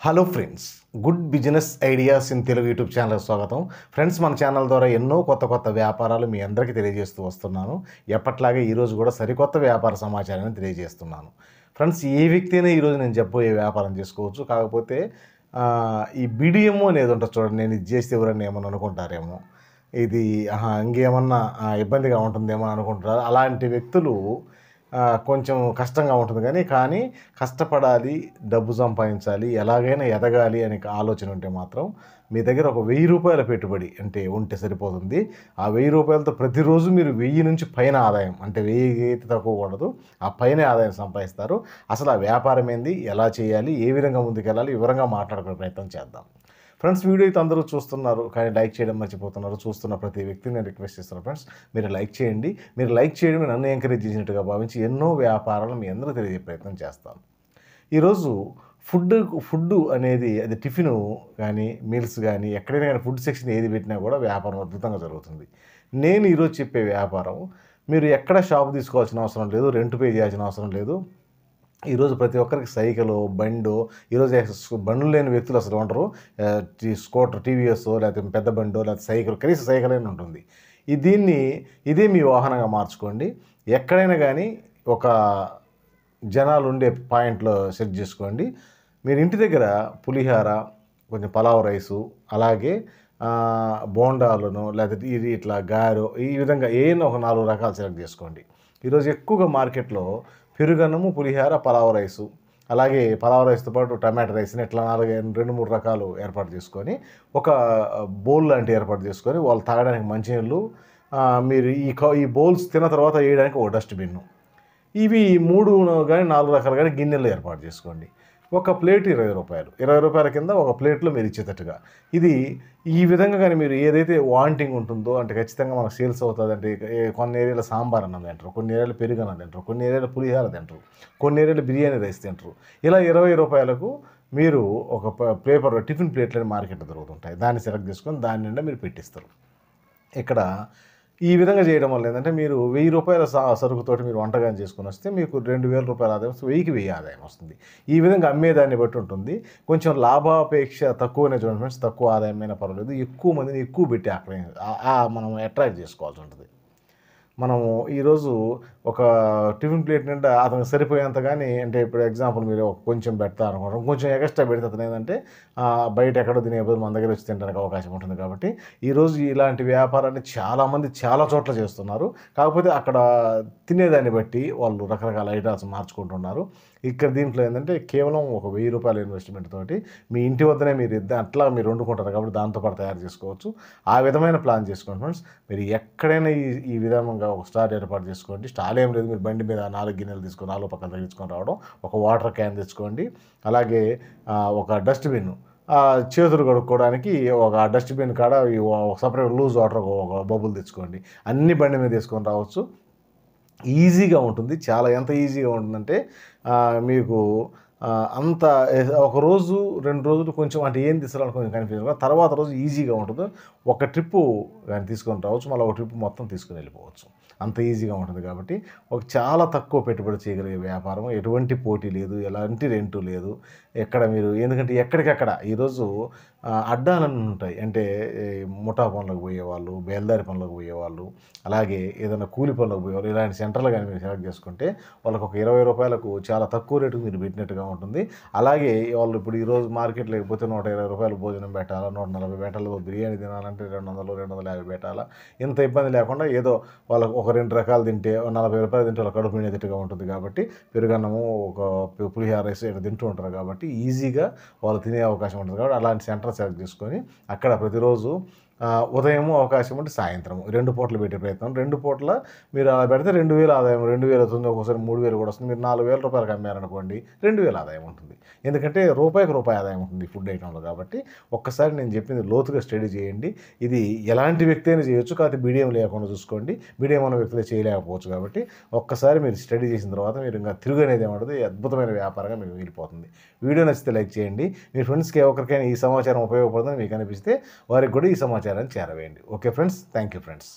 Hello friends, good business ideas in Telugu YouTube channel స్వాగతం. Friends, మన channel ద్వారా ఎన్నో కొత్త వ్యాపారాలు మీ అందరికీ తెలియజేస్తూ వస్తున్నాను. ఎప్పట్లాగే ఈరోజు కూడా సరికొత్త వ్యాపార సమాచారాన్ని తెలియజేస్తున్నాను. ఫ్రెండ్స్, ఏ వ్యక్తి అయినా ఈరోజు నేను చెప్పబోయే వ్యాపారం చేసుకోవచ్చు. కాకపోతే ఈ బిడిఎం అనేది ఉంటుంది చూడండి, నేను ఇది చేస్తే ఎవరన్నా ఏమని అనుకుంటారేమో, ఇది ఇంకేమన్నా ఇబ్బందిగా ఉంటుందేమో అనుకుంటారు. అలాంటి వ్యక్తులు కొంచెం కష్టంగా ఉంటుంది, కానీ కష్టపడాలి, డబ్బు సంపాదించాలి, ఎలాగైనా ఎదగాలి అనే ఆలోచన ఉంటే మాత్రం మీ దగ్గర ఒక 1000 రూపాయల పెట్టుబడి ఉంటే సరిపోతుంది. ఆ 1000 రూపాయలతో ప్రతిరోజు మీరు 1000 నుంచి పైన ఆదాయం, అంటే 1000 అయితే తక్కువ కూడదు, ఆ పైన ఆదాయం సంపాదిస్తారు. అసలు ఆ వ్యాపారం ఏంది, ఎలా చేయాలి, ఏ విధంగా ముందుకెళ్ళాలి, వివరంగా మాట్లాడుకునే ప్రయత్నం చేద్దాం. ఫ్రెండ్స్, వీడియో అయితే అందరూ చూస్తున్నారు, కానీ లైక్ చేయడం మర్చిపోతున్నారు. చూస్తున్న ప్రతి వ్యక్తిని నేను రిక్వెస్ట్ చేస్తున్నాను. ఫ్రెండ్స్, మీరు లైక్ చేయండి. మీరు లైక్ చేయడం నన్ను ఎంకరేజ్ చేసినట్టుగా భావించి ఎన్నో వ్యాపారాలు మీ అందరూ తెలియజే ప్రయత్నం చేస్తాను. ఈరోజు ఫుడ్ అనేది, అది టిఫిన్ కానీ, మీల్స్ కానీ, ఎక్కడైనా కానీ ఫుడ్ సెక్షన్ ఏది పెట్టినా కూడా వ్యాపారం అద్భుతంగా జరుగుతుంది. నేను ఈరోజు చెప్పే వ్యాపారం మీరు ఎక్కడ షాప్ తీసుకోవాల్సిన అవసరం లేదు, రెంట్ పే చేయాల్సిన అవసరం లేదు. ఈరోజు ప్రతి ఒక్కరికి సైకిలు, బండో, ఈరోజు బండ్లు లేని వ్యక్తులు అసలు ఉండరు. స్కూటర్, టీవీఎస్, లేకపోతే పెద్ద బండో, లేకపోతే సైకిల్, కనీసం సైకిల్ అయినా ఉంటుంది. ఇదే మీ వాహనంగా మార్చుకోండి. ఎక్కడైనా కానీ ఒక జనాలు ఉండే పాయింట్లో సెట్ చేసుకోండి. మీరు ఇంటి దగ్గర పులిహార, కొంచెం పలావ్ రైసు, అలాగే బోండాలను, లేకపోతే ఇట్లా గారె, ఈ విధంగా ఏదైనా ఒక 4 రకాలు సెలెక్ట్ చేసుకోండి. ఈరోజు ఎక్కువగా మార్కెట్లో పెరుగన్నము, పులిహార, పలావ్ రైసు, అలాగే పలావ్ రైస్తో పాటు టమాటా రైస్ని ఇట్లా 2-3 రకాలు ఏర్పాటు చేసుకొని, ఒక బౌల్ లాంటి ఏర్పాటు చేసుకొని, వాళ్ళు తాగడానికి మంచినీళ్ళు, మీరు ఈ బౌల్స్ తిన్న తర్వాత వేయడానికి ఒక డస్ట్బిన్ను, ఇవి 3 కానీ 4 రకాలు కానీ గిన్నెలు ఏర్పాటు చేసుకోండి. ఒక ప్లేట్ 20 రూపాయలు, 20 రూపాయల కింద ఒక ప్లేట్లో మీరు ఇచ్చేటట్టుగా. ఇది ఈ విధంగా కానీ మీరు ఏదైతే వాంటింగ్ ఉంటుందో, అంటే ఖచ్చితంగా మనకు సేల్స్ అవుతుంది. అంటే కొన్ని ఏరియాలో సాంబార్ అన్నం తింటారు, కొన్ని ఏరియాలో పెరుగు అన్నం తింటారు, కొన్ని ఏరియాలో పులిహార తింటారు, కొన్ని ఏరియాలో బిర్యానీ రైస్ తింటారు. ఇలా 20 రూపాయలకు మీరు ఒక పేపర్ టిఫిన్ ప్లేట్లని మార్కెట్లో దొరుకుతుంటాయి, దాన్ని సెలెక్ట్ చేసుకొని దాని నిండా మీరు పెట్టిస్తారు. ఇక్కడ ఈ విధంగా చేయడం వల్ల ఏంటంటే, మీరు 1000 రూపాయల సరుకుతోటి మీరు వంటకాన్ని చేసుకొని వస్తే మీకు 2000 రూపాయల ఆదాయం వస్తుంది, 1000 ఆదాయం వస్తుంది. ఈ విధంగా అమ్మేదాన్ని బట్టి ఉంటుంది. కొంచెం లాభాపేక్ష తక్కువనే చూడండి ఫ్రెండ్స్, తక్కువ ఆదాయమైనా పర్వాలేదు, ఎక్కువ మందిని ఎక్కువ పెట్టి మనం అట్రాక్ట్ చేసుకోవాల్సి ఉంటుంది. మనము ఈరోజు ఒక టిఫిన్ ప్లేట్ నిండా అతనికి సరిపోయేంత, కానీ అంటే ఇప్పుడు ఎగ్జాంపుల్ మీరు కొంచెం పెడతా అనుకుంటాం, కొంచెం ఎక్స్ట్రా పెడితే అతను ఏంటంటే బయట ఎక్కడో తినే బదులు మన దగ్గర వచ్చి తినడానికి అవకాశం ఉంటుంది. కాబట్టి ఈరోజు ఇలాంటి వ్యాపారాన్ని చాలామంది చాలా చోట్ల చేస్తున్నారు. కాకపోతే అక్కడ తినేదాన్ని బట్టి వాళ్ళు రకరకాల ఐటమ్స్ మార్చుకుంటున్నారు. ఇక్కడ దీంట్లో ఏంటంటే కేవలం ఒక 1000 రూపాయల ఇన్వెస్ట్మెంట్ తోటి మీ ఇంటి వద్దనే మీరు అట్లా మీరు వండుకుంటారు కాబట్టి దాంతోపాటు తయారు చేసుకోవచ్చు. ఆ విధమైన ప్లాన్ చేసుకోండి ఫ్రెండ్స్. మీరు ఎక్కడైనా ఈ విధంగా ఒక స్టాల్ ఏర్పాటు చేసుకోండి. స్టాల్ ఏం లేదు, మీరు బండి మీద 4 గిన్నెలు తీసుకొని 4 పక్కన తగ్గించుకొని రావడం, ఒక వాటర్ క్యాన్ తెచ్చుకోండి, అలాగే ఒక డస్ట్బిన్, చేతులు కడుక్కోవడానికి ఒక డస్ట్బిన్ కాడ ఒక సపరేట్ లూజ్ వాటర్ ఒక బబుల్ తెచ్చుకోండి. అన్ని బండి మీద తీసుకొని రావచ్చు. ఈజీగా ఉంటుంది, చాలా ఎంత ఈజీగా ఉంటుందంటే మీకు అంత ఒక రోజు 2 రోజులు కొంచెం అంటే ఏం తీసుకురావాలి కొంచెం కన్ఫ్యూజన్, తర్వాత రోజు ఈజీగా ఉంటుంది. ఒక ట్రిప్పు కానీ తీసుకొని రావచ్చు, మళ్ళీ ఒక ట్రిప్ మొత్తం తీసుకుని వెళ్ళిపోవచ్చు. అంత ఈజీగా ఉంటుంది. కాబట్టి ఒక చాలా తక్కువ పెట్టుబడి చేయగలిగే వ్యాపారం, ఎటువంటి పోటీ లేదు, ఎలాంటి రెంటు లేదు. మీరు ఎందుకంటే ఎక్కడికక్కడ ఈరోజు అడ్డాలన్నీ ఉంటాయి. అంటే ముఠా పనులకు పోయేవాళ్ళు, బేల్దారి పనులకు పోయేవాళ్ళు, అలాగే ఏదైనా కూలి పనులకు పోయేవాళ్ళు, ఇలాంటి సెంటర్లు కానీ మీరు సెలెక్ట్ చేసుకుంటే వాళ్ళకు ఒక 20 రూపాయలకు చాలా తక్కువ రేటుకు మీరు పెట్టినట్టుగా ఉంటుంది. అలాగే వాళ్ళు ఇప్పుడు ఈరోజు మార్కెట్ లేకపోతే 120 రూపాయలు భోజనం పెట్టాలా, 140 పెట్టాలి, బిర్యానీ తినాలంటే 200, 250 పెట్టాలా. ఇంత ఇబ్బంది లేకుండా ఏదో వాళ్ళకు ఒక 2 రకాలు తింటే 40 రూపాయలు తింటే వాళ్ళ కడుపు నిండేటట్టుగా ఉంటుంది. కాబట్టి పెరుగన్నము, ఒక పులిహార రైస్ ఇట్లా తింటూ ఉంటారు కాబట్టి ఈజీగా వాళ్ళు తినే అవకాశం ఉంటుంది. కాబట్టి అలాంటి సెంటర్ సెలెక్ట్ చేసుకొని అక్కడ ప్రతిరోజు ఉదయము అవకాశం ఉంటే సాయంత్రం 2 పూటలు పెట్టే ప్రయత్నం. 2 పూటల మీరు అలా పెడితే 2000 ఆదాయం, 2000 అవుతుంది, ఒకసారి 3000 కూడా వస్తుంది. మీరు 4000 రూపాయలకు అమ్మారనుకోండి, 2000 ఆదాయం ఉంటుంది. ఎందుకంటే రూపాయికి రూపాయి ఆదాయం ఉంటుంది ఫుడ్ ఐటెంలో. కాబట్టి ఒక్కసారి నేను చెప్పింది లోతుగా స్టడీ చేయండి. ఇది ఎలాంటి వ్యక్తి అయినా చేయొచ్చు, కాకపోతే మీడియం లేకుండా చూసుకోండి. మీడియం ఉన్న వ్యక్తులే చేయలేకపోవచ్చు. కాబట్టి ఒక్కసారి మీరు స్టడీ చేసిన తర్వాత మీరు ఇంకా తిరుగనేది ఏమంటుంది, అద్భుతమైన వ్యాపారంగా మీకు మిగిలిపోతుంది. వీడియో నచ్చితే లైక్ చేయండి. మీ ఫ్రెండ్స్కి ఎవరికైనా ఈ సమాచారం ఉపయోగపడుతుందని మీకు అనిపిస్తే వారికి కూడా ఈ సమాచారాన్ని చేరవేయండి. Okay friends, thank you friends.